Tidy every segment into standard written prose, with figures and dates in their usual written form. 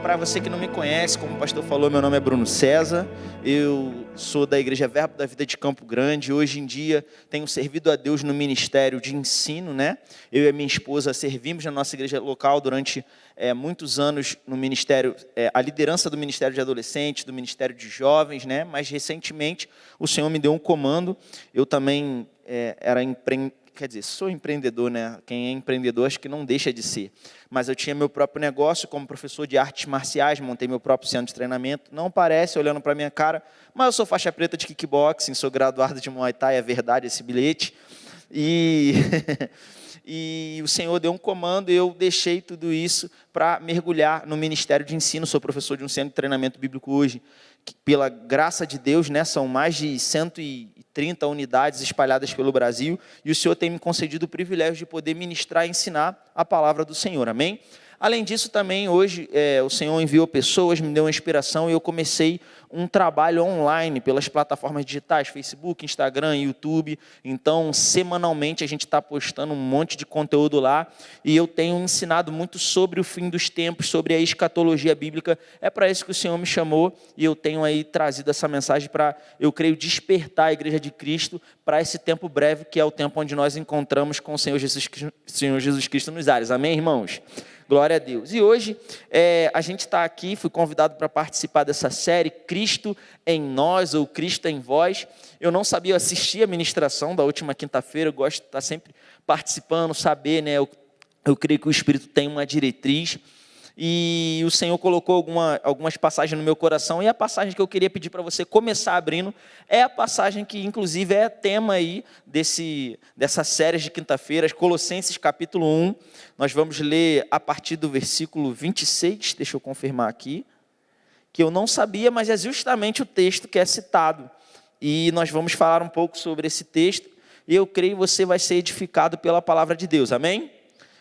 Para você que não me conhece, como o pastor falou, meu nome é Bruno César, eu sou da Igreja Verbo da Vida de Campo Grande. Hoje em dia tenho servido a Deus no ministério de ensino, né? Eu e a minha esposa servimos na nossa igreja local durante muitos anos no ministério, a liderança do ministério de adolescentes, do ministério de jovens, né? Mas recentemente o Senhor me deu um comando. Eu também sou empreendedor, né? Quem é empreendedor acho que não deixa de ser. Mas eu tinha meu próprio negócio como professor de artes marciais, montei meu próprio centro de treinamento. Não parece olhando para a minha cara, mas eu sou faixa preta de kickboxing, sou graduado de Muay Thai, é verdade esse bilhete. E o Senhor deu um comando e eu deixei tudo isso para mergulhar no ministério de ensino. Sou professor de um centro de treinamento bíblico hoje. Pela graça de Deus, né, são mais de 130 unidades espalhadas pelo Brasil, e o Senhor tem me concedido o privilégio de poder ministrar e ensinar a palavra do Senhor, amém? Além disso, também hoje o Senhor enviou pessoas, me deu uma inspiração, e eu comecei um trabalho online pelas plataformas digitais, Facebook, Instagram, YouTube. Então, semanalmente, a gente está postando um monte de conteúdo lá, e eu tenho ensinado muito sobre o fim dos tempos, sobre a escatologia bíblica. É para isso que o Senhor me chamou, e eu tenho aí trazido essa mensagem para, eu creio, despertar a Igreja de Cristo para esse tempo breve, que é o tempo onde nós encontramos com o Senhor Jesus Cristo nos ares. Amém, irmãos? Glória a Deus. E hoje a gente está aqui, fui convidado para participar dessa série Cristo em Nós, ou Cristo em Vós. Eu não sabia assistir a ministração da última quinta-feira, eu gosto de estar sempre participando, saber, né? Eu creio que o Espírito tem uma diretriz. E o Senhor colocou algumas passagens no meu coração, e a passagem que eu queria pedir para você começar abrindo é a passagem que, inclusive, é tema aí dessa série de quinta-feiras, Colossenses capítulo 1. Nós vamos ler a partir do versículo 26, deixa eu confirmar aqui, que eu não sabia, mas é justamente o texto que é citado. E nós vamos falar um pouco sobre esse texto, e eu creio que você vai ser edificado pela palavra de Deus, amém?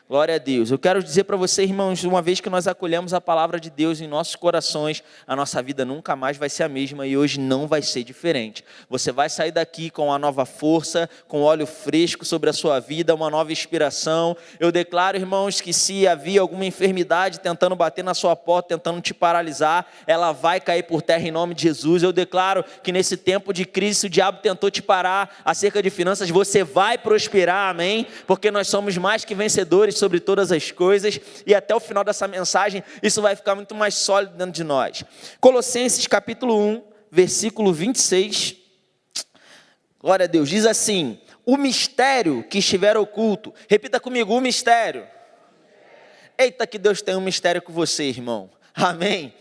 Glória a Deus. Eu quero dizer para você, irmãos, uma vez que nós acolhemos a palavra de Deus em nossos corações, a nossa vida nunca mais vai ser a mesma, e hoje não vai ser diferente. Você vai sair daqui com uma nova força, com óleo fresco sobre a sua vida, uma nova inspiração. Eu declaro, irmãos, que se havia alguma enfermidade tentando bater na sua porta, tentando te paralisar, ela vai cair por terra em nome de Jesus. Eu declaro que nesse tempo de crise, se o diabo tentou te parar acerca de finanças, você vai prosperar, amém? Porque nós somos mais que vencedores sobre todas as coisas, e até o final dessa mensagem, isso vai ficar muito mais sólido dentro de nós. Colossenses capítulo 1, versículo 26, glória a Deus, diz assim: o mistério que estiver oculto, repita comigo, o mistério. Eita, que Deus tem um mistério com você, irmão, amém?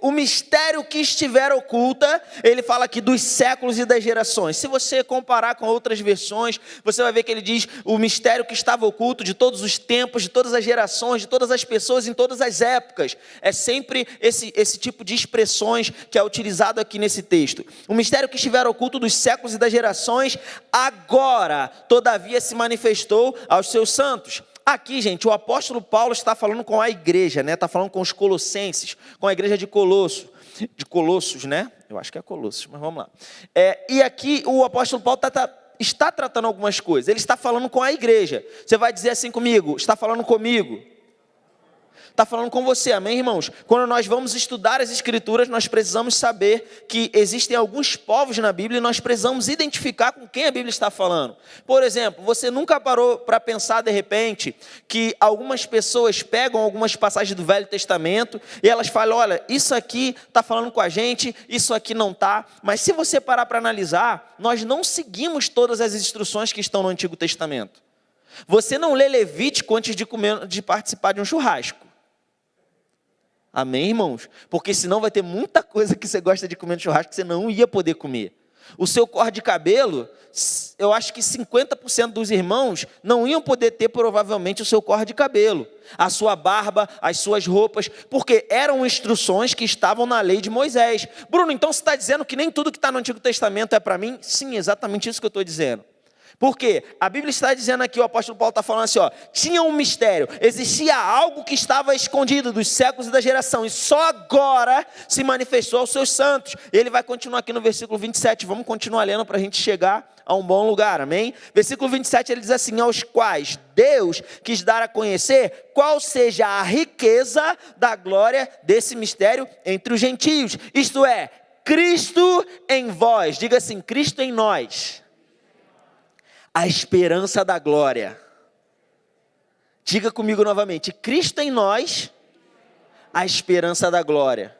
O mistério que estiver oculta, ele fala aqui dos séculos e das gerações. Se você comparar com outras versões, você vai ver que ele diz o mistério que estava oculto de todos os tempos, de todas as gerações, de todas as pessoas, em todas as épocas. É sempre esse tipo de expressões que é utilizado aqui nesse texto. O mistério que estiver oculto dos séculos e das gerações, agora, todavia, se manifestou aos seus santos. Aqui, gente, o apóstolo Paulo está falando com a igreja, né? Está falando com os colossenses, com a igreja de Colossos, né? Eu acho que é Colossos, mas vamos lá. E aqui o apóstolo Paulo está tratando algumas coisas. Ele está falando com a igreja. Você vai dizer assim comigo, está falando comigo? Está falando com você, amém, irmãos? Quando nós vamos estudar as Escrituras, nós precisamos saber que existem alguns povos na Bíblia e nós precisamos identificar com quem a Bíblia está falando. Por exemplo, você nunca parou para pensar, de repente, que algumas pessoas pegam algumas passagens do Velho Testamento e elas falam, olha, isso aqui está falando com a gente, isso aqui não está. Mas se você parar para analisar, nós não seguimos todas as instruções que estão no Antigo Testamento. Você não lê Levítico antes de participar de um churrasco. Amém, irmãos? Porque senão vai ter muita coisa que você gosta de comer no churrasco que você não ia poder comer. O seu corte de cabelo, eu acho que 50% dos irmãos não iam poder ter provavelmente o seu corte de cabelo. A sua barba, as suas roupas, porque eram instruções que estavam na lei de Moisés. Bruno, então você está dizendo que nem tudo que está no Antigo Testamento é para mim? Sim, exatamente isso que eu estou dizendo. Por quê? A Bíblia está dizendo aqui, o apóstolo Paulo está falando assim, ó, tinha um mistério, existia algo que estava escondido dos séculos e da geração, e só agora se manifestou aos seus santos. Ele vai continuar aqui no versículo 27, vamos continuar lendo para a gente chegar a um bom lugar, amém? Versículo 27, ele diz assim, aos quais Deus quis dar a conhecer qual seja a riqueza da glória desse mistério entre os gentios, isto é, Cristo em vós, diga assim, Cristo em nós. A esperança da glória. Diga comigo novamente, Cristo em nós, a esperança da glória.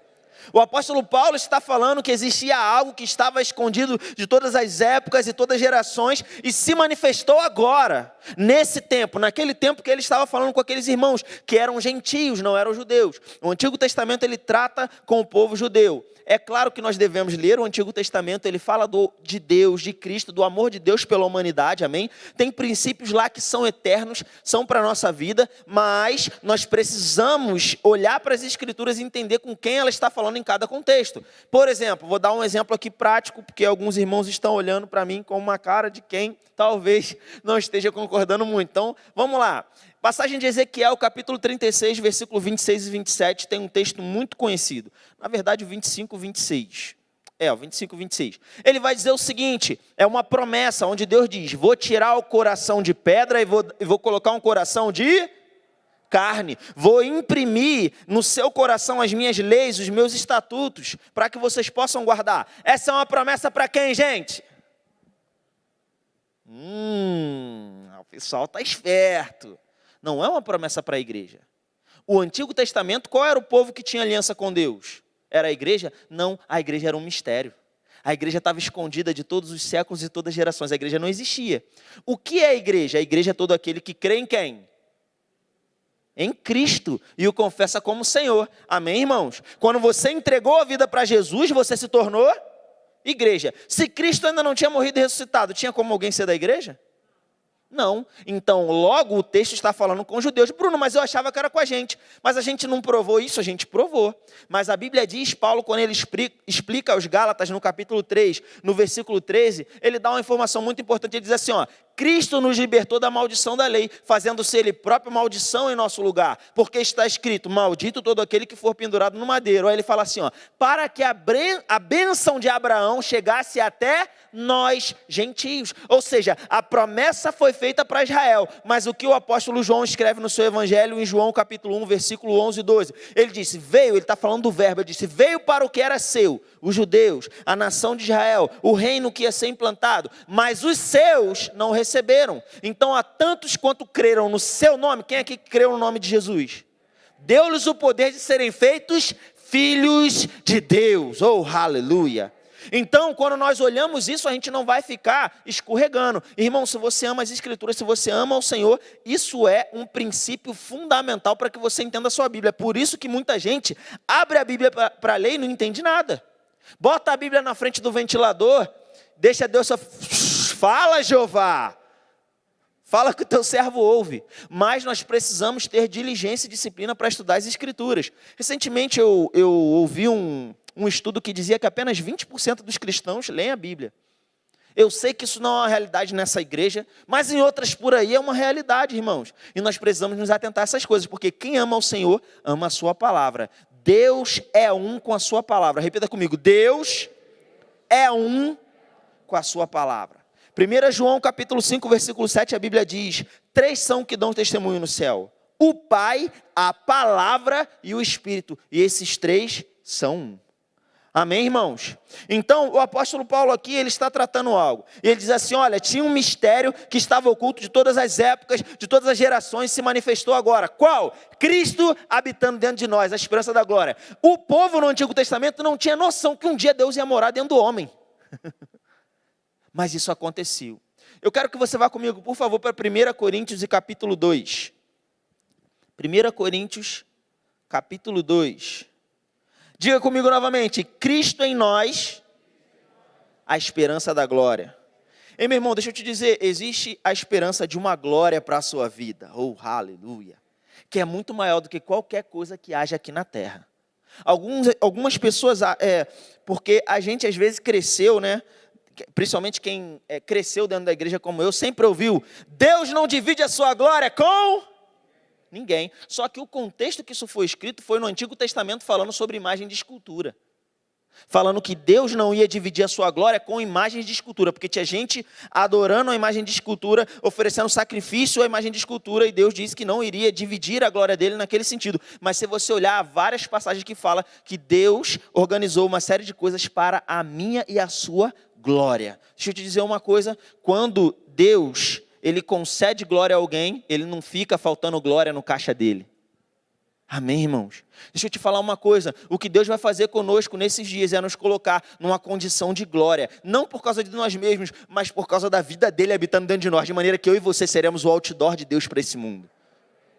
O apóstolo Paulo está falando que existia algo que estava escondido de todas as épocas e todas as gerações e se manifestou agora, nesse tempo, naquele tempo que ele estava falando com aqueles irmãos que eram gentios, não eram judeus. O Antigo Testamento ele trata com o povo judeu. É claro que nós devemos ler o Antigo Testamento, ele fala de Deus, de Cristo, do amor de Deus pela humanidade, amém? Tem princípios lá que são eternos, são para a nossa vida, mas nós precisamos olhar para as Escrituras e entender com quem ela está falando em cada contexto. Por exemplo, vou dar um exemplo aqui prático, porque alguns irmãos estão olhando para mim com uma cara de quem talvez não esteja concordando muito. Então, vamos lá. Passagem de Ezequiel, capítulo 36, versículo 26 e 27, tem um texto muito conhecido. Na verdade, o 25 e 26. O 25 e 26. Ele vai dizer o seguinte, é uma promessa onde Deus diz, vou tirar o coração de pedra e vou colocar um coração de carne. Vou imprimir no seu coração as minhas leis, os meus estatutos, para que vocês possam guardar. Essa é uma promessa para quem, gente? O pessoal está esperto. Não é uma promessa para a igreja. O Antigo Testamento, qual era o povo que tinha aliança com Deus? Era a igreja? Não, a igreja era um mistério. A igreja estava escondida de todos os séculos e todas as gerações. A igreja não existia. O que é a igreja? A igreja é todo aquele que crê em quem? Em Cristo e o confessa como Senhor. Amém, irmãos? Quando você entregou a vida para Jesus, você se tornou igreja. Se Cristo ainda não tinha morrido e ressuscitado, tinha como alguém ser da igreja? Não. Então, logo o texto está falando com os judeus. Bruno, mas eu achava que era com a gente. Mas a gente não provou isso? A gente provou. Mas a Bíblia diz, Paulo, quando ele explica aos Gálatas, no capítulo 3, no versículo 13, ele dá uma informação muito importante. Ele diz assim, ó, Cristo nos libertou da maldição da lei, fazendo-se Ele próprio maldição em nosso lugar. Porque está escrito, maldito todo aquele que for pendurado no madeiro. Aí ele fala assim, ó, para que a bênção de Abraão chegasse até nós, gentios. Ou seja, a promessa foi feita para Israel. Mas o que o apóstolo João escreve no seu evangelho, em João capítulo 1, versículo 11 e 12. Ele disse, ele está falando do verbo, ele disse, veio para o que era seu, os judeus, a nação de Israel, o reino que ia ser implantado. Mas os seus não receberam. Então, a tantos quanto creram no seu nome, quem aqui creu no nome de Jesus? Deu-lhes o poder de serem feitos filhos de Deus. Oh, aleluia! Então, quando nós olhamos isso, a gente não vai ficar escorregando. Irmão, se você ama as Escrituras, se você ama o Senhor, isso é um princípio fundamental para que você entenda a sua Bíblia. É por isso que muita gente abre a Bíblia para ler e não entende nada. Bota a Bíblia na frente do ventilador, deixa Deus só... Fala, Jeová! Fala que o teu servo ouve. Mas nós precisamos ter diligência e disciplina para estudar as Escrituras. Recentemente eu ouvi um estudo que dizia que apenas 20% dos cristãos leem a Bíblia. Eu sei que isso não é uma realidade nessa igreja, mas em outras por aí é uma realidade, irmãos. E nós precisamos nos atentar a essas coisas, porque quem ama o Senhor, ama a sua palavra. Deus é um com a sua palavra. Repita comigo, Deus é um com a sua palavra. 1 João capítulo 5, versículo 7, a Bíblia diz, 3 são que dão testemunho no céu. O Pai, a palavra e o Espírito. E esses 3 são um. Amém, irmãos? Então, o apóstolo Paulo aqui, ele está tratando algo. Ele diz assim, olha, tinha um mistério que estava oculto de todas as épocas, de todas as gerações, se manifestou agora. Qual? Cristo habitando dentro de nós, a esperança da glória. O povo no Antigo Testamento não tinha noção que um dia Deus ia morar dentro do homem. Mas isso aconteceu. Eu quero que você vá comigo, por favor, para 1 Coríntios e capítulo 2. 1 Coríntios, capítulo 2. Diga comigo novamente, Cristo em nós, a esperança da glória. Ei, meu irmão, deixa eu te dizer, existe a esperança de uma glória para a sua vida. Oh, aleluia. Que é muito maior do que qualquer coisa que haja aqui na terra. Algumas pessoas, porque a gente às vezes cresceu, né? principalmente quem cresceu dentro da igreja como eu, sempre ouviu: Deus não divide a sua glória com ninguém. Só que o contexto que isso foi escrito foi no Antigo Testamento, falando sobre imagem de escultura. Falando que Deus não ia dividir a sua glória com imagens de escultura, porque tinha gente adorando a imagem de escultura, oferecendo sacrifício à imagem de escultura, e Deus disse que não iria dividir a glória dele naquele sentido. Mas se você olhar, há várias passagens que falam que Deus organizou uma série de coisas para a minha e a sua glória. Deixa eu te dizer uma coisa: quando Deus, ele concede glória a alguém, ele não fica faltando glória no caixa dele. Amém, irmãos? Deixa eu te falar uma coisa: o que Deus vai fazer conosco nesses dias é nos colocar numa condição de glória, não por causa de nós mesmos, mas por causa da vida dele habitando dentro de nós, de maneira que eu e você seremos o outdoor de Deus para esse mundo.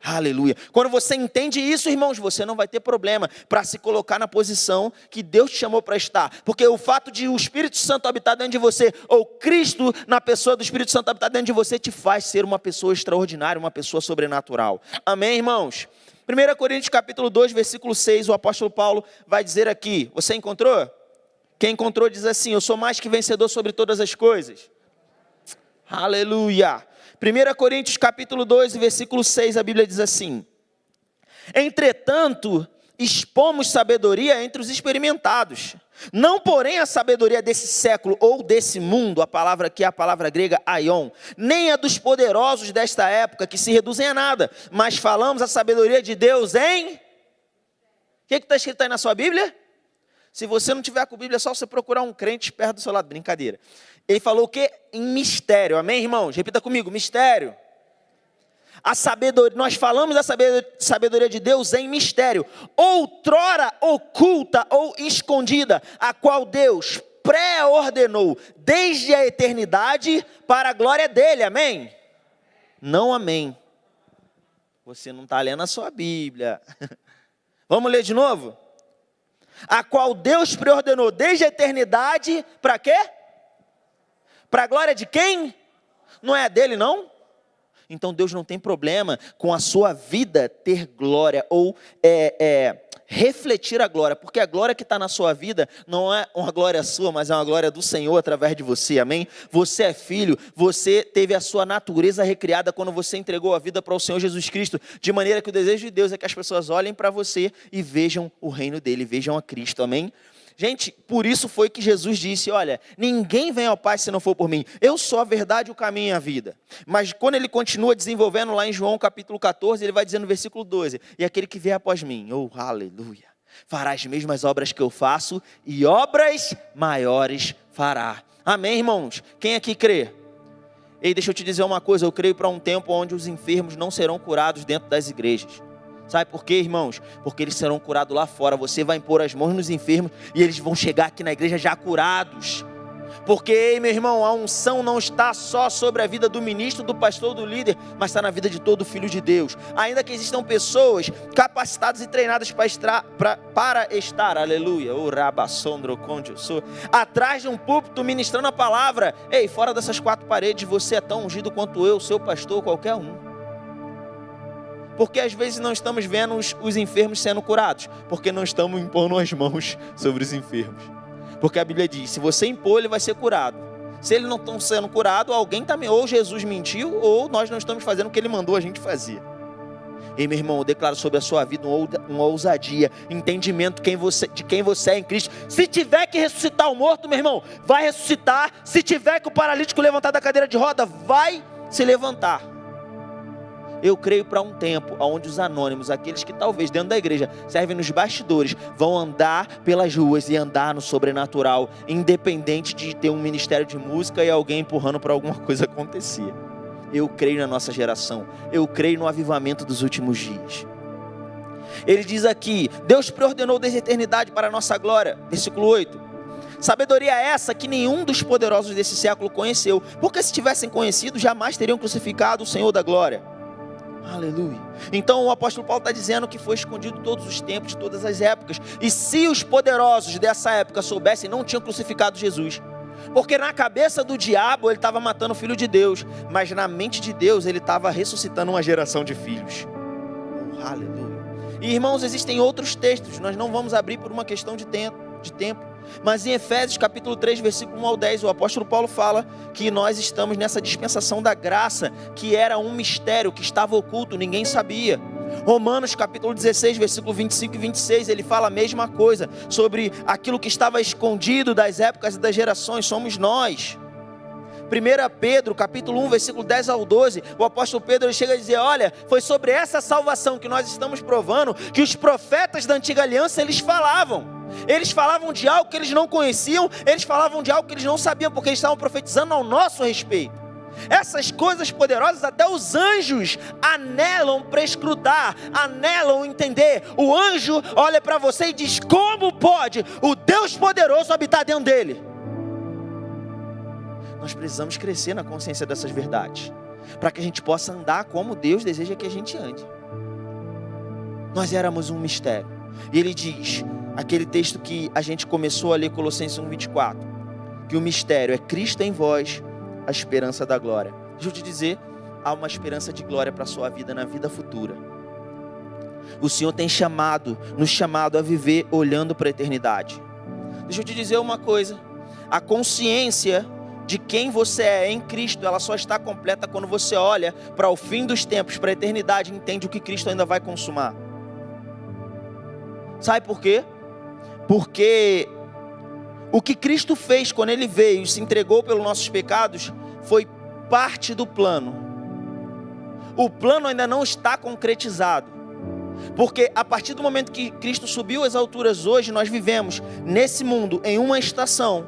Aleluia. Quando você entende isso, irmãos, você não vai ter problema para se colocar na posição que Deus te chamou para estar, porque o fato de o Espírito Santo habitar dentro de você, ou Cristo na pessoa do Espírito Santo habitar dentro de você, te faz ser uma pessoa extraordinária, uma pessoa sobrenatural. Amém, irmãos? 1 Coríntios capítulo 2, versículo 6, o apóstolo Paulo vai dizer aqui. Você encontrou? Quem encontrou diz assim: eu sou mais que vencedor sobre todas as coisas. Aleluia. 1 Coríntios capítulo 2, versículo 6, a Bíblia diz assim: entretanto, expomos sabedoria entre os experimentados, não porém a sabedoria desse século ou desse mundo, a palavra aqui é a palavra grega aion, nem a dos poderosos desta época, que se reduzem a nada, mas falamos a sabedoria de Deus em... O que está escrito aí na sua Bíblia? Se você não tiver com a Bíblia, é só você procurar um crente perto do seu lado. Brincadeira. Ele falou o quê? Em mistério. Amém, irmãos? Repita comigo: mistério. A sabedoria, nós falamos da sabedoria de Deus em mistério, outrora oculta ou escondida, a qual Deus pré-ordenou desde a eternidade para a glória dele. Amém? Não amém. Você não está lendo a sua Bíblia. Vamos ler de novo? A qual Deus preordenou desde a eternidade, para quê? Para a glória de quem? Não é a dele, não? Então Deus não tem problema com a sua vida ter glória, ou refletir a glória, porque a glória que está na sua vida não é uma glória sua, mas é uma glória do Senhor através de você, amém? Você é filho, você teve a sua natureza recriada quando você entregou a vida para o Senhor Jesus Cristo, de maneira que o desejo de Deus é que as pessoas olhem para você e vejam o reino dele, vejam a Cristo, amém? Gente, por isso foi que Jesus disse: olha, ninguém vem ao Pai se não for por mim. Eu sou a verdade, o caminho e a vida. Mas quando ele continua desenvolvendo lá em João capítulo 14, ele vai dizendo no versículo 12: e aquele que vier após mim, oh aleluia, fará as mesmas obras que eu faço, e obras maiores fará. Amém, irmãos? Quem aqui crê? Ei, deixa eu te dizer uma coisa: eu creio para um tempo onde os enfermos não serão curados dentro das igrejas. Sabe por quê, irmãos? Porque eles serão curados lá fora. Você vai impor as mãos nos enfermos e eles vão chegar aqui na igreja já curados. Porque, ei, meu irmão, a unção não está só sobre a vida do ministro, do pastor, do líder, mas está na vida de todo filho de Deus. Ainda que existam pessoas capacitadas e treinadas para estar, aleluia, atrás de um púlpito ministrando a palavra. Ei, fora dessas quatro paredes, você é tão ungido quanto eu, seu pastor, qualquer um. Porque às vezes não estamos vendo os enfermos sendo curados, porque não estamos impondo as mãos sobre os enfermos. Porque a Bíblia diz: se você impor, ele vai ser curado. Se ele não está sendo curado, alguém também, ou Jesus mentiu, ou nós não estamos fazendo o que ele mandou a gente fazer. E meu irmão, eu declaro sobre a sua vida uma ousadia, entendimento de quem você é em Cristo. Se tiver que ressuscitar o morto, meu irmão, vai ressuscitar. Se tiver que o paralítico levantar da cadeira de roda, vai se levantar. Eu creio para um tempo onde os anônimos, aqueles que talvez dentro da igreja servem nos bastidores, vão andar pelas ruas e andar no sobrenatural, independente de ter um ministério de música e alguém empurrando para alguma coisa acontecer. Eu creio na nossa geração, eu creio no avivamento dos últimos dias. Ele diz aqui: Deus preordenou desde a eternidade para a nossa glória, versículo 8. Sabedoria essa que nenhum dos poderosos desse século conheceu, porque se tivessem conhecido, jamais teriam crucificado o Senhor da glória. Aleluia. Então o apóstolo Paulo está dizendo que foi escondido todos os tempos, todas as épocas. E se os poderosos dessa época soubessem, não tinham crucificado Jesus. Porque na cabeça do diabo ele estava matando o filho de Deus, mas na mente de Deus ele estava ressuscitando uma geração de filhos. Aleluia. E irmãos, existem outros textos, nós não vamos abrir por uma questão de tempo. Mas em Efésios capítulo 3, versículo 1 ao 10, o apóstolo Paulo fala que nós estamos nessa dispensação da graça, que era um mistério, que estava oculto, ninguém sabia. Romanos capítulo 16, versículo 25 e 26, ele fala a mesma coisa, sobre aquilo que estava escondido das épocas e das gerações, somos nós. 1 Pedro, capítulo 1, versículo 10 ao 12, o apóstolo Pedro ele chega a dizer, olha, foi sobre essa salvação que nós estamos provando, que os profetas da antiga aliança, eles falavam de algo que eles não conheciam, eles falavam de algo que eles não sabiam, porque eles estavam profetizando ao nosso respeito. Essas coisas poderosas até os anjos anelam para escrutar, anelam entender. O anjo olha para você e diz, como pode o Deus poderoso habitar dentro dele? Nós precisamos crescer na consciência dessas verdades, para que a gente possa andar como Deus deseja que a gente ande. Nós éramos um mistério. E ele diz, aquele texto que a gente começou a ler, Colossenses 1:24, que o mistério é Cristo em vós, a esperança da glória. Deixa eu te dizer, há uma esperança de glória para a sua vida na vida futura. O Senhor tem nos chamado a viver olhando para a eternidade. Deixa eu te dizer uma coisa, a consciência de quem você é em Cristo, ela só está completa quando você olha para o fim dos tempos, para a eternidade, e entende o que Cristo ainda vai consumar. Sabe por quê? Porque o que Cristo fez quando Ele veio e se entregou pelos nossos pecados, foi parte do plano. O plano ainda não está concretizado. Porque a partir do momento que Cristo subiu às alturas, hoje nós vivemos nesse mundo, em uma estação,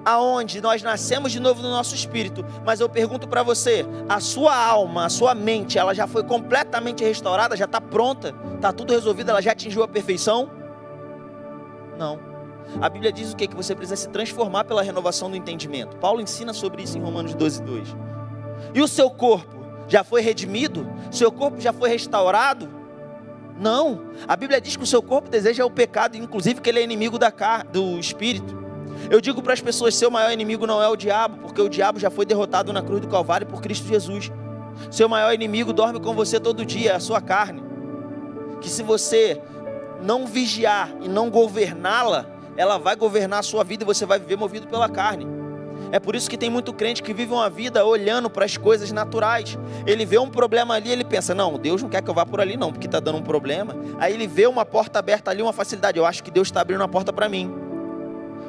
aonde nós nascemos de novo no nosso espírito. Mas eu pergunto para você, a sua alma, a sua mente, ela já foi completamente restaurada, já está pronta, está tudo resolvido, ela já atingiu a perfeição? Não. A Bíblia diz o quê? Que você precisa se transformar pela renovação do entendimento. Paulo ensina sobre isso em Romanos 12:2. E o seu corpo já foi redimido? Seu corpo já foi restaurado? Não. A Bíblia diz que o seu corpo deseja o pecado, inclusive que ele é inimigo do espírito. Eu digo para as pessoas, seu maior inimigo não é o diabo, porque o diabo já foi derrotado na cruz do Calvário por Cristo Jesus. Seu maior inimigo dorme com você todo dia, é a sua carne. Que se você não vigiar e não governá-la, ela vai governar a sua vida e você vai viver movido pela carne. É por isso que tem muito crente que vive uma vida olhando para as coisas naturais. Ele vê um problema ali, ele pensa, não, Deus não quer que eu vá por ali não, porque está dando um problema. Aí ele vê uma porta aberta ali, uma facilidade, eu acho que Deus está abrindo uma porta para mim.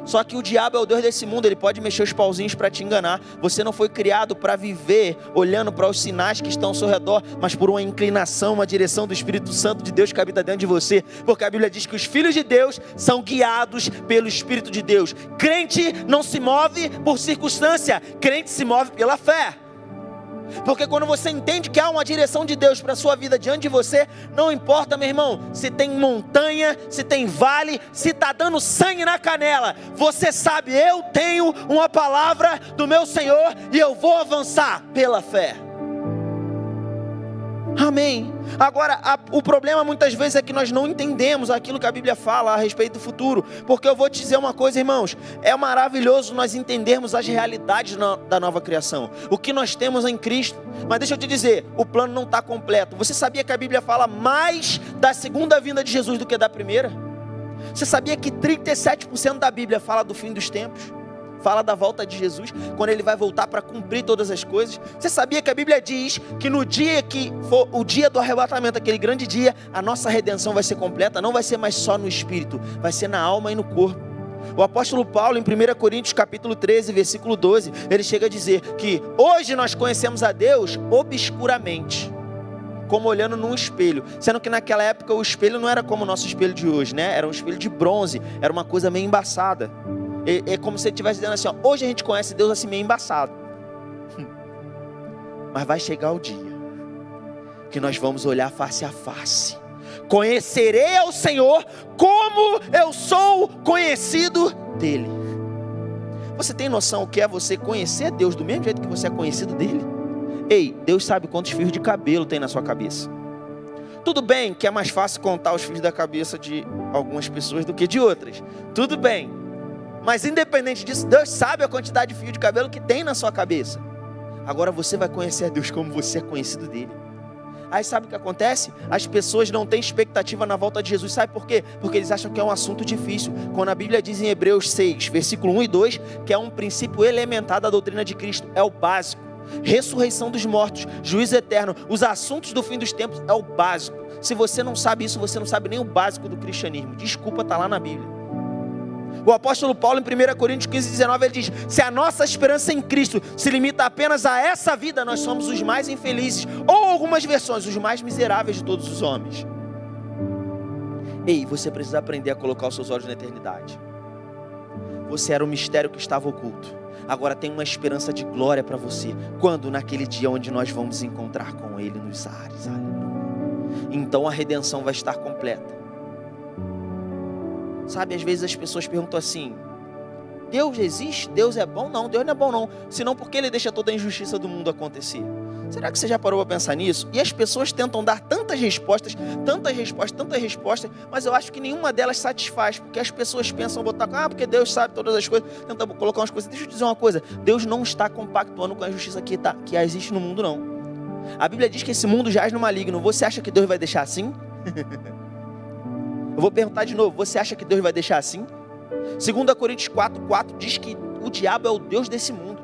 Só que o diabo é o Deus desse mundo, ele pode mexer os pauzinhos para te enganar. Você não foi criado para viver olhando para os sinais que estão ao seu redor, mas por uma inclinação, uma direção do Espírito Santo de Deus que habita dentro de você. Porque a Bíblia diz que os filhos de Deus são guiados pelo Espírito de Deus. Crente não se move por circunstância, crente se move pela fé. Porque quando você entende que há uma direção de Deus para a sua vida diante de você, não importa, meu irmão, se tem montanha, se tem vale, se está dando sangue na canela, você sabe, eu tenho uma palavra do meu Senhor e eu vou avançar pela fé. Amém. Agora, o problema muitas vezes é que nós não entendemos aquilo que a Bíblia fala a respeito do futuro. Porque eu vou te dizer uma coisa, irmãos, é maravilhoso nós entendermos as realidades da nova criação, o que nós temos em Cristo. Mas deixa eu te dizer, o plano não está completo. Você sabia que a Bíblia fala mais da segunda vinda de Jesus do que da primeira? Você sabia que 37% da Bíblia fala do fim dos tempos? Fala da volta de Jesus, quando ele vai voltar para cumprir todas as coisas. Você sabia que a Bíblia diz que no dia que for o dia do arrebatamento, aquele grande dia, a nossa redenção vai ser completa, não vai ser mais só no espírito, vai ser na alma e no corpo. O apóstolo Paulo, em 1 Coríntios capítulo 13, versículo 12, ele chega a dizer que hoje nós conhecemos a Deus obscuramente, como olhando num espelho, sendo que naquela época o espelho não era como o nosso espelho de hoje, né? Era um espelho de bronze, era uma coisa meio embaçada. É como se ele estivesse dizendo assim, ó, hoje a gente conhece Deus assim meio embaçado. Mas vai chegar o dia que nós vamos olhar face a face. Conhecerei ao Senhor como eu sou conhecido dele. Você tem noção o que é você conhecer Deus do mesmo jeito que você é conhecido dele? Ei, Deus sabe quantos fios de cabelo tem na sua cabeça. Tudo bem que é mais fácil contar os fios da cabeça de algumas pessoas do que de outras. Tudo bem. Mas independente disso, Deus sabe a quantidade de fio de cabelo que tem na sua cabeça. Agora você vai conhecer a Deus como você é conhecido dele. Aí sabe o que acontece? As pessoas não têm expectativa na volta de Jesus. Sabe por quê? Porque eles acham que é um assunto difícil. Quando a Bíblia diz em Hebreus 6, versículo 1 e 2, que é um princípio elementar da doutrina de Cristo, é o básico. Ressurreição dos mortos, juízo eterno, os assuntos do fim dos tempos é o básico. Se você não sabe isso, você não sabe nem o básico do cristianismo. Desculpa, está lá na Bíblia. O apóstolo Paulo em 1 Coríntios 15, 19, ele diz: se a nossa esperança em Cristo se limita apenas a essa vida, nós somos os mais infelizes, ou algumas versões, os mais miseráveis de todos os homens. Ei, você precisa aprender a colocar os seus olhos na eternidade. Você era um mistério que estava oculto. Agora tem uma esperança de glória para você. Quando? Naquele dia onde nós vamos encontrar com Ele nos ares. Aleluia. Então a redenção vai estar completa. Sabe, às vezes as pessoas perguntam assim: Deus existe? Deus é bom? Não, Deus não é bom não. Senão por que Ele deixa toda a injustiça do mundo acontecer? Será que você já parou para pensar nisso? E as pessoas tentam dar tantas respostas, mas eu acho que nenhuma delas satisfaz, porque as pessoas pensam botar, porque Deus sabe todas as coisas, tentam colocar umas coisas. Deixa eu te dizer uma coisa: Deus não está compactuando com a injustiça que existe no mundo, não. A Bíblia diz que esse mundo jaz no maligno. Você acha que Deus vai deixar assim? Eu vou perguntar de novo: você acha que Deus vai deixar assim? 2 Coríntios 4:4 diz que o diabo é o Deus desse mundo.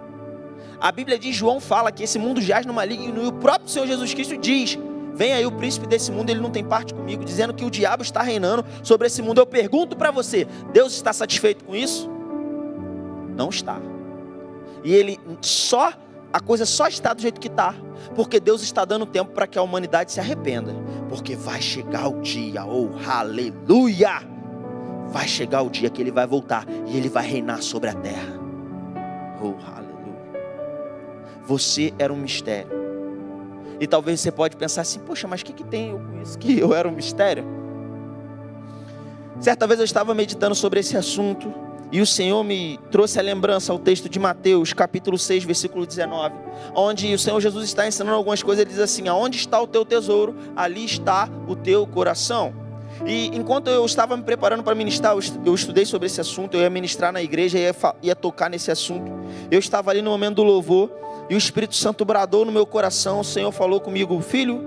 A Bíblia diz, João fala que esse mundo jaz no maligno, e o próprio Senhor Jesus Cristo diz: vem aí o príncipe desse mundo, ele não tem parte comigo, dizendo que o diabo está reinando sobre esse mundo. Eu pergunto para você: Deus está satisfeito com isso? Não está. E a coisa só está do jeito que está, porque Deus está dando tempo para que a humanidade se arrependa, porque vai chegar o dia, aleluia, vai chegar o dia que Ele vai voltar, e Ele vai reinar sobre a terra, aleluia. Você era um mistério, e talvez você pode pensar assim: poxa, mas o que tem eu com isso, que eu era um mistério? Certa vez eu estava meditando sobre esse assunto, e o Senhor me trouxe a lembrança ao texto de Mateus, capítulo 6, versículo 19, onde o Senhor Jesus está ensinando algumas coisas. Ele diz assim: aonde está o teu tesouro, ali está o teu coração. E enquanto eu estava me preparando para ministrar, eu estudei sobre esse assunto, eu ia ministrar na igreja, ia tocar nesse assunto. Eu estava ali no momento do louvor, e o Espírito Santo bradou no meu coração. O Senhor falou comigo: filho,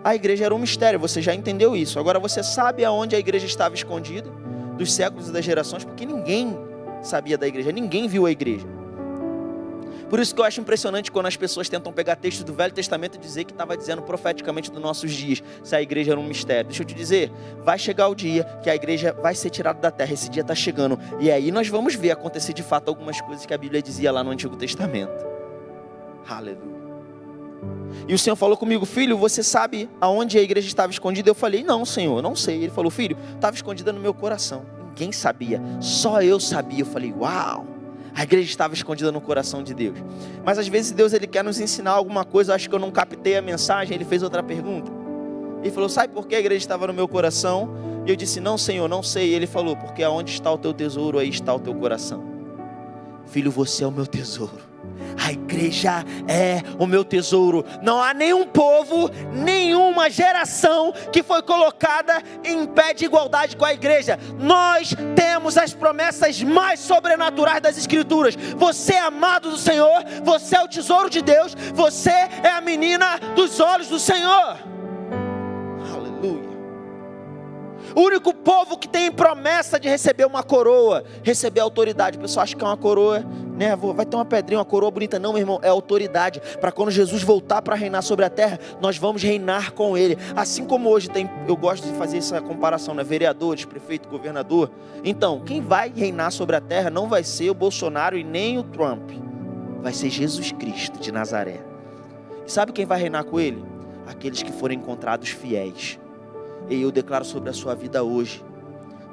a igreja era um mistério, você já entendeu isso. Agora você sabe aonde a igreja estava escondida, dos séculos e das gerações, porque ninguém sabia da igreja, ninguém viu a igreja. Por isso que eu acho impressionante quando as pessoas tentam pegar textos do Velho Testamento e dizer que estava dizendo profeticamente dos nossos dias, se a igreja era um mistério. Deixa eu te dizer, vai chegar o dia que a igreja vai ser tirada da terra. Esse dia está chegando, e aí nós vamos ver acontecer de fato algumas coisas que a Bíblia dizia lá no Antigo Testamento. Aleluia. E o Senhor falou comigo: filho, você sabe aonde a igreja estava escondida? Eu falei: não, Senhor, não sei. Ele falou: filho, estava escondida no meu coração. Ninguém sabia, só eu sabia. Eu falei: uau, a igreja estava escondida no coração de Deus. Mas às vezes Deus ele quer nos ensinar alguma coisa. Eu acho que eu não captei a mensagem. Ele fez outra pergunta. Ele falou: sabe por que a igreja estava no meu coração? E eu disse: não, Senhor, não sei. E ele falou: porque aonde está o teu tesouro, aí está o teu coração. Filho, você é o meu tesouro. A igreja é o meu tesouro. Não há nenhum povo, nenhuma geração que foi colocada em pé de igualdade com a igreja. Nós temos as promessas mais sobrenaturais das Escrituras. Você é amado do Senhor, você é o tesouro de Deus, você é a menina dos olhos do Senhor. Aleluia. O único povo que tem promessa de receber uma coroa, receber autoridade. O pessoal acha que é uma coroa, né? Vai ter uma pedrinha, uma coroa bonita. Não, meu irmão, é autoridade. Para quando Jesus voltar para reinar sobre a terra, nós vamos reinar com Ele. Assim como hoje tem, eu gosto de fazer essa comparação, né? Vereadores, prefeito, governador. Então, quem vai reinar sobre a terra não vai ser o Bolsonaro e nem o Trump. Vai ser Jesus Cristo de Nazaré. E sabe quem vai reinar com Ele? Aqueles que forem encontrados fiéis. E eu declaro sobre a sua vida hoje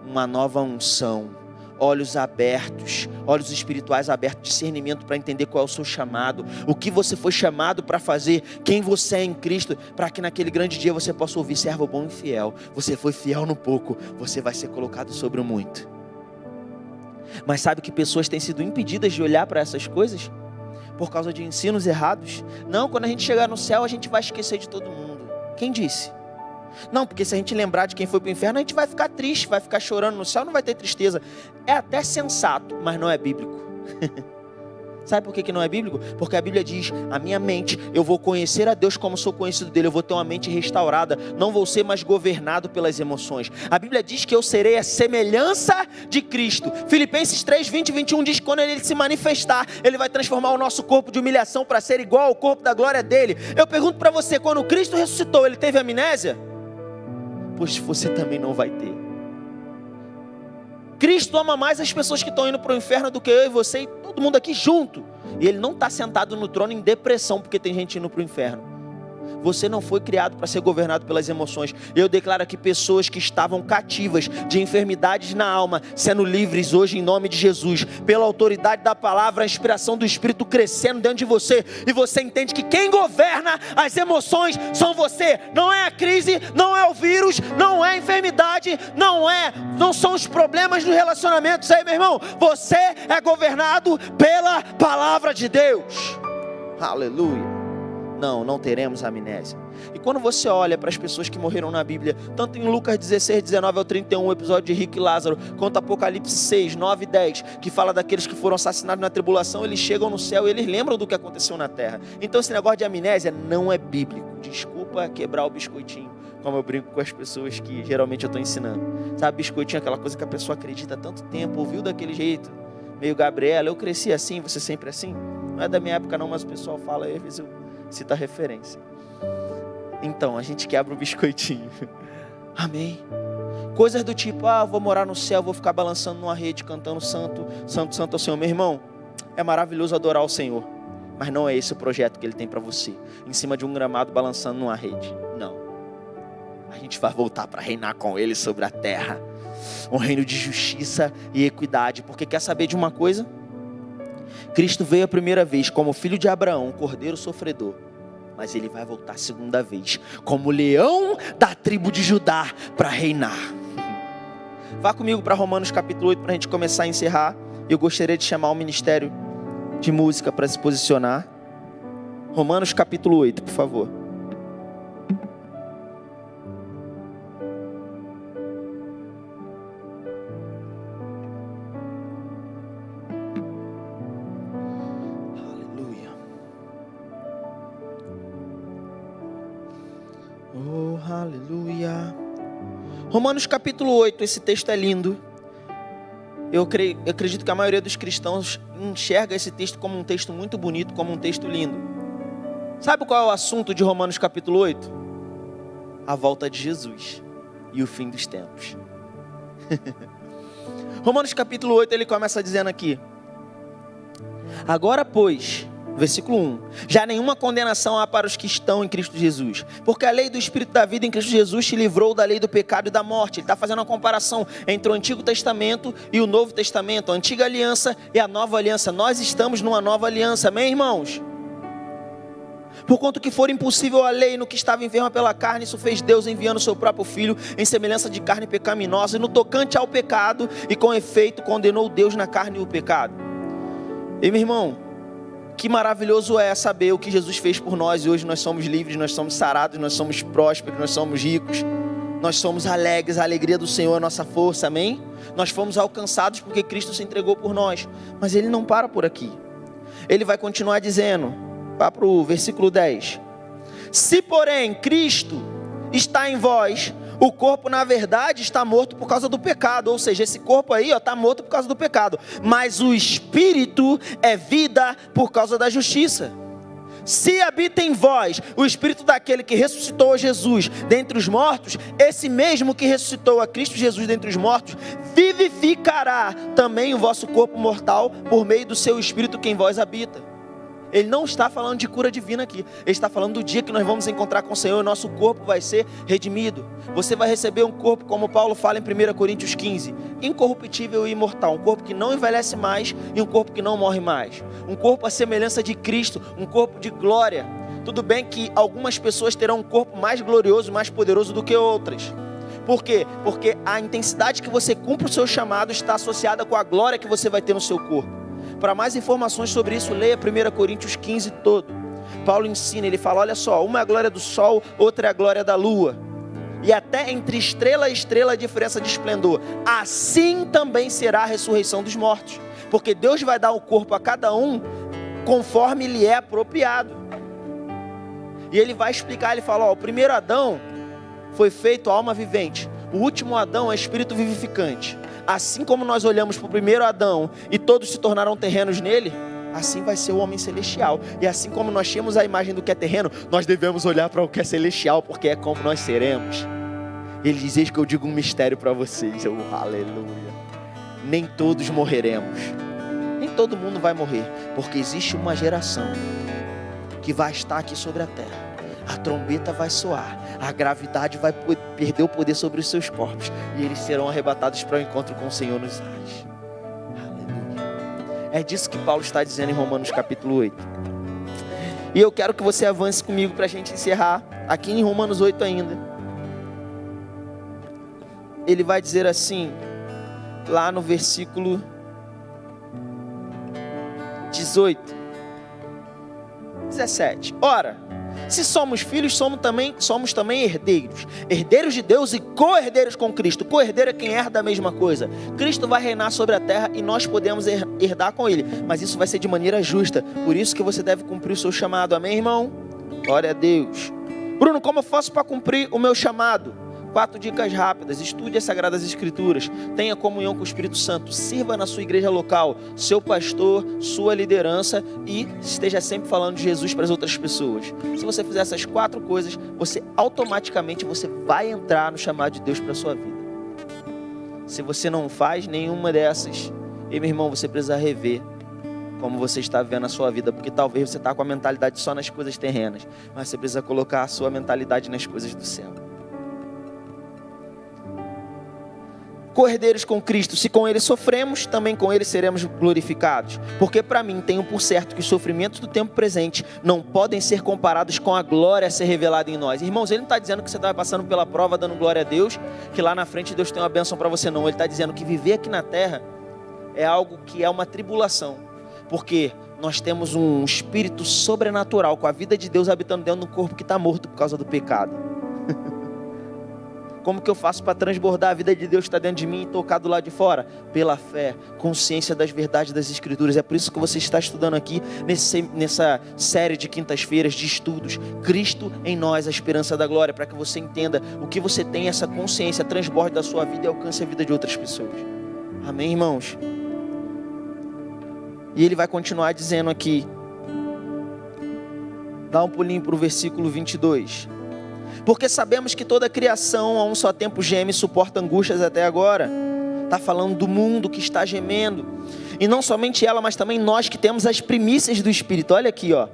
uma nova unção, olhos abertos, olhos espirituais abertos, discernimento para entender qual é o seu chamado, o que você foi chamado para fazer, quem você é em Cristo, para que naquele grande dia você possa ouvir: servo bom e fiel, você foi fiel no pouco, você vai ser colocado sobre o muito. Mas sabe que pessoas têm sido impedidas de olhar para essas coisas? Por causa de ensinos errados? Não, quando a gente chegar no céu a gente vai esquecer de todo mundo. Quem disse? Não, porque se a gente lembrar de quem foi para o inferno, a gente vai ficar triste, vai ficar chorando no céu, não vai ter tristeza. É até sensato, mas não é bíblico. Sabe por que não é bíblico? Porque a Bíblia diz, a minha mente, eu vou conhecer a Deus como sou conhecido dele, eu vou ter uma mente restaurada, não vou ser mais governado pelas emoções. A Bíblia diz que eu serei a semelhança de Cristo. Filipenses 3, 20 e 21 diz que quando ele se manifestar, ele vai transformar o nosso corpo de humilhação para ser igual ao corpo da glória dele. Eu pergunto para você, quando Cristo ressuscitou, ele teve amnésia? Pois você também não vai ter. Cristo ama mais as pessoas que estão indo para o inferno do que eu e você e todo mundo aqui junto. E ele não está sentado no trono em depressão porque tem gente indo para o inferno. Você não foi criado para ser governado pelas emoções. Eu declaro aqui pessoas que estavam cativas de enfermidades na alma, sendo livres hoje em nome de Jesus. Pela autoridade da palavra, a inspiração do Espírito crescendo dentro de você. E você entende que quem governa as emoções são você. Não é a crise, não é o vírus, não é a enfermidade, não são os problemas dos relacionamentos aí, meu irmão. Você é governado pela palavra de Deus. Aleluia. Não teremos amnésia. E quando você olha para as pessoas que morreram na Bíblia, tanto em Lucas 16, 19 ao 31, o episódio de Rico e Lázaro, quanto Apocalipse 6, 9 e 10, que fala daqueles que foram assassinados na tribulação, eles chegam no céu e eles lembram do que aconteceu na terra. Então esse negócio de amnésia não é bíblico. Desculpa quebrar o biscoitinho, como eu brinco com as pessoas que geralmente eu estou ensinando. Sabe, biscoitinho é aquela coisa que a pessoa acredita há tanto tempo, ouviu daquele jeito, meio Gabriela, eu cresci assim, você sempre assim? Não é da minha época não, mas o pessoal fala aí, às vezes eu cita a referência. Então, a gente quebra o biscoitinho. Amém. Coisas do tipo, vou morar no céu, vou ficar balançando numa rede, cantando santo, santo, santo ao Senhor. Meu irmão, é maravilhoso adorar o Senhor, mas não é esse o projeto que Ele tem para você, em cima de um gramado balançando numa rede. Não. A gente vai voltar para reinar com Ele sobre a terra, um reino de justiça e equidade. Porque quer saber de uma coisa? Cristo veio a primeira vez como filho de Abraão, um cordeiro sofredor. Mas ele vai voltar a segunda vez como leão da tribo de Judá para reinar. Vá comigo para Romanos capítulo 8 para a gente começar a encerrar. Eu gostaria de chamar o ministério de música para se posicionar. Romanos capítulo 8, por favor. Aleluia. Romanos capítulo 8, esse texto é lindo. Eu acredito que a maioria dos cristãos enxerga esse texto como um texto muito bonito, como um texto lindo. Sabe qual é o assunto de Romanos capítulo 8? A volta de Jesus e o fim dos tempos. Romanos capítulo 8, ele começa dizendo aqui: agora, pois, versículo 1, já nenhuma condenação há para os que estão em Cristo Jesus, porque a lei do Espírito da vida em Cristo Jesus te livrou da lei do pecado e da morte. Ele está fazendo uma comparação entre o Antigo Testamento e o Novo Testamento, a Antiga Aliança e a Nova Aliança. Nós estamos numa nova aliança, amém, irmãos? Porquanto que for impossível a lei no que estava enferma pela carne, isso fez Deus enviando o seu próprio Filho em semelhança de carne pecaminosa, e no tocante ao pecado, e com efeito condenou Deus na carne o pecado. E meu irmão, que maravilhoso é saber o que Jesus fez por nós, e hoje nós somos livres, nós somos sarados, nós somos prósperos, nós somos ricos, nós somos alegres, a alegria do Senhor é a nossa força, amém? Nós fomos alcançados porque Cristo se entregou por nós, mas Ele não para por aqui. Ele vai continuar dizendo, vá para o versículo 10, se porém Cristo está em vós, o corpo na verdade está morto por causa do pecado, ou seja, esse corpo aí está morto por causa do pecado, mas o Espírito é vida por causa da justiça. Se habita em vós o Espírito daquele que ressuscitou a Jesus dentre os mortos, esse mesmo que ressuscitou a Cristo Jesus dentre os mortos, vivificará também o vosso corpo mortal por meio do seu Espírito que em vós habita. Ele não está falando de cura divina aqui. Ele está falando do dia que nós vamos encontrar com o Senhor e nosso corpo vai ser redimido. Você vai receber um corpo, como Paulo fala em 1 Coríntios 15, incorruptível e imortal. Um corpo que não envelhece mais e um corpo que não morre mais. Um corpo à semelhança de Cristo, um corpo de glória. Tudo bem que algumas pessoas terão um corpo mais glorioso, mais poderoso do que outras. Por quê? Porque a intensidade que você cumpre o seu chamado está associada com a glória que você vai ter no seu corpo. Para mais informações sobre isso, leia 1 Coríntios 15 todo. Paulo ensina, ele fala, olha só, uma é a glória do sol, outra é a glória da lua. E até entre estrela e estrela a diferença de esplendor. Assim também será a ressurreição dos mortos. Porque Deus vai dar o corpo a cada um conforme lhe é apropriado. E ele vai explicar, ele fala, o primeiro Adão foi feito alma vivente, o último Adão é espírito vivificante. Assim como nós olhamos para o primeiro Adão e todos se tornaram terrenos nele, assim vai ser o homem celestial. E assim como nós temos a imagem do que é terreno, nós devemos olhar para o que é celestial, porque é como nós seremos. Ele diz, eis que eu digo um mistério para vocês, aleluia. Nem todos morreremos, nem todo mundo vai morrer, porque existe uma geração que vai estar aqui sobre a terra. A trombeta vai soar, a gravidade vai perder o poder sobre os seus corpos, e eles serão arrebatados para o encontro com o Senhor nos ares. Aleluia. É disso que Paulo está dizendo em Romanos capítulo 8. E eu quero que você avance comigo para a gente encerrar, aqui em Romanos 8 ainda. Ele vai dizer assim, lá no versículo 18, 17. Ora, se somos filhos, somos também herdeiros. Herdeiros de Deus e co-herdeiros com Cristo. Co-herdeiro é quem herda a mesma coisa. Cristo vai reinar sobre a terra e nós podemos herdar com Ele. Mas isso vai ser de maneira justa. Por isso que você deve cumprir o seu chamado. Amém, irmão? Glória a Deus. Bruno, como eu faço para cumprir o meu chamado? 4 dicas rápidas. Estude as Sagradas Escrituras. Tenha comunhão com o Espírito Santo. Sirva na sua igreja local, seu pastor, sua liderança, e esteja sempre falando de Jesus para as outras pessoas. Se você fizer essas 4 coisas, automaticamente você vai entrar no chamado de Deus para a sua vida. Se você não faz nenhuma dessas, meu irmão, você precisa rever como você está vivendo a sua vida, porque talvez você está com a mentalidade só nas coisas terrenas, mas você precisa colocar a sua mentalidade nas coisas do céu. Co-herdeiros com Cristo, se com Ele sofremos, também com Ele seremos glorificados. Porque para mim, tenho por certo que os sofrimentos do tempo presente não podem ser comparados com a glória a ser revelada em nós. Irmãos, Ele não está dizendo que você está passando pela prova dando glória a Deus, que lá na frente Deus tem uma bênção para você, não. Ele está dizendo que viver aqui na terra é algo que é uma tribulação. Porque nós temos um espírito sobrenatural, com a vida de Deus habitando dentro do corpo que está morto por causa do pecado. Como que eu faço para transbordar a vida de Deus que está dentro de mim e tocar do lado de fora? Pela fé, consciência das verdades das Escrituras. É por isso que você está estudando aqui nessa série de quintas-feiras de estudos. Cristo em nós, a esperança da glória, para que você entenda o que você tem, essa consciência, transborde da sua vida e alcance a vida de outras pessoas. Amém, irmãos? E ele vai continuar dizendo aqui. Dá um pulinho para o versículo 22. Porque sabemos que toda a criação a um só tempo geme e suporta angústias até agora. Está falando do mundo que está gemendo. E não somente ela, mas também nós que temos as primícias do Espírito. Olha aqui, ó.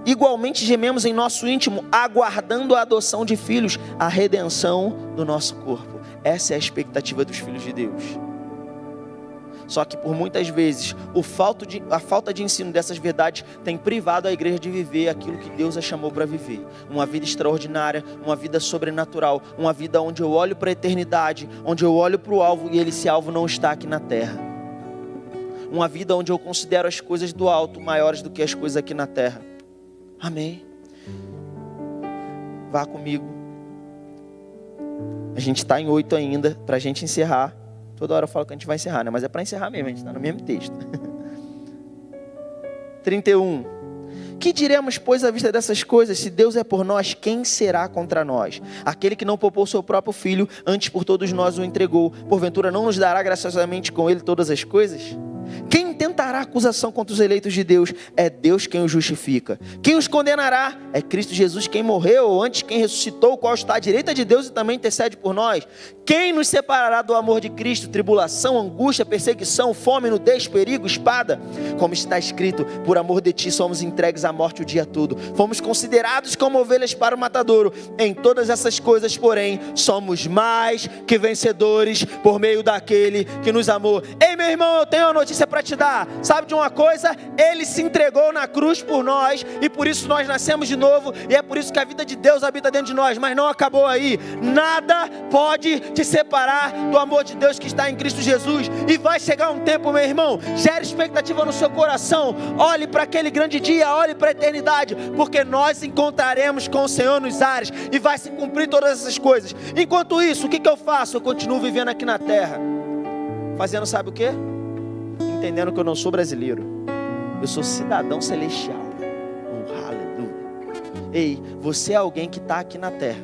Igualmente gememos em nosso íntimo, aguardando a adoção de filhos, a redenção do nosso corpo. Essa é a expectativa dos filhos de Deus. Só que por muitas vezes a falta de ensino dessas verdades tem privado a igreja de viver aquilo que Deus a chamou para viver. Uma vida extraordinária, uma vida sobrenatural, uma vida onde eu olho para a eternidade, onde eu olho para o alvo e esse alvo não está aqui na terra. Uma vida onde eu considero as coisas do alto maiores do que as coisas aqui na terra. Amém? Vá comigo. A gente está em 8 ainda, para a gente encerrar. Toda hora eu falo que a gente vai encerrar, né? Mas é para encerrar mesmo, a gente está no mesmo texto. 31. Que diremos, pois, à vista dessas coisas? Se Deus é por nós, quem será contra nós? Aquele que não poupou seu próprio filho, antes por todos nós o entregou. Porventura não nos dará graciosamente com ele todas as coisas? Quem tentará acusação contra os eleitos de Deus? É Deus quem os justifica. Quem os condenará? É Cristo Jesus quem morreu, ou antes quem ressuscitou, o qual está à direita de Deus e também intercede por nós. Quem nos separará do amor de Cristo? Tribulação, angústia, perseguição, fome, nudez, perigo, espada? Como está escrito, por amor de ti somos entregues à morte o dia todo. Fomos considerados como ovelhas para o matadouro. Em todas essas coisas, porém, somos mais que vencedores por meio daquele que nos amou. Ei, meu irmão, eu tenho uma notícia para te dar. Sabe de uma coisa? Ele se entregou na cruz por nós e por isso nós nascemos de novo e é por isso que a vida de Deus habita dentro de nós. Mas não acabou aí. Nada pode te separar do amor de Deus que está em Cristo Jesus. E vai chegar um tempo, meu irmão, gere expectativa no seu coração. Olhe para aquele grande dia, olhe para a eternidade, porque nós encontraremos com o Senhor nos ares e vai se cumprir todas essas coisas. Enquanto isso, o que eu faço? Eu continuo vivendo aqui na terra, fazendo sabe o quê? Entendendo que eu não sou brasileiro. Eu sou cidadão celestial. Oh, aleluia. Ei, você é alguém que está aqui na terra.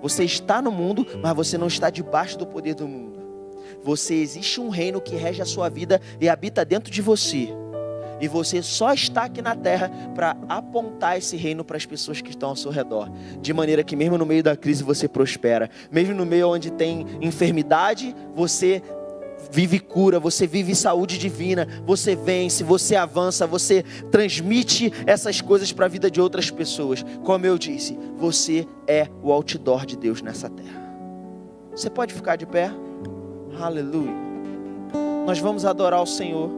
Você está no mundo, mas você não está debaixo do poder do mundo. Existe um reino que rege a sua vida e habita dentro de você. E você só está aqui na terra para apontar esse reino para as pessoas que estão ao seu redor. De maneira que mesmo no meio da crise você prospera. Mesmo no meio onde tem enfermidade, você vive cura, você vive saúde divina. Você vence, você avança, você transmite essas coisas para a vida de outras pessoas. Como eu disse, você é o outdoor de Deus nessa terra. Você pode ficar de pé? Aleluia. Nós vamos adorar o Senhor.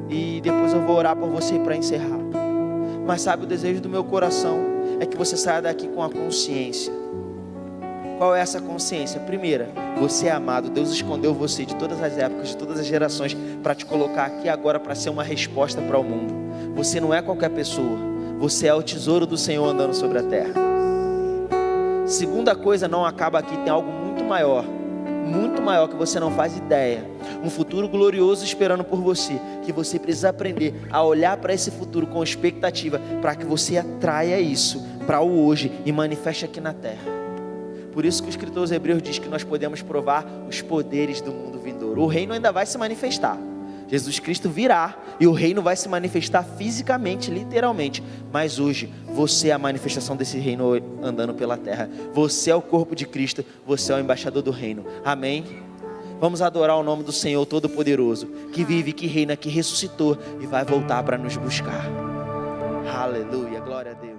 E depois eu vou orar por você para encerrar. Mas sabe, o desejo do meu coração é que você saia daqui com a consciência. Qual é essa consciência? Primeira, você é amado. Deus escondeu você de todas as épocas, de todas as gerações, para te colocar aqui agora para ser uma resposta para o mundo. Você não é qualquer pessoa. Você é o tesouro do Senhor andando sobre a terra. Segunda coisa, não acaba aqui, tem algo muito maior que você não faz ideia. Um futuro glorioso esperando por você, que você precisa aprender a olhar para esse futuro com expectativa, para que você atraia isso para o hoje e manifeste aqui na terra. Por isso que o escritor aos Hebreus diz que nós podemos provar os poderes do mundo vindouro. O reino ainda vai se manifestar. Jesus Cristo virá e o reino vai se manifestar fisicamente, literalmente. Mas hoje, você é a manifestação desse reino andando pela terra. Você é o corpo de Cristo, você é o embaixador do reino. Amém? Vamos adorar o nome do Senhor Todo-Poderoso, que vive, que reina, que ressuscitou e vai voltar para nos buscar. Aleluia, glória a Deus.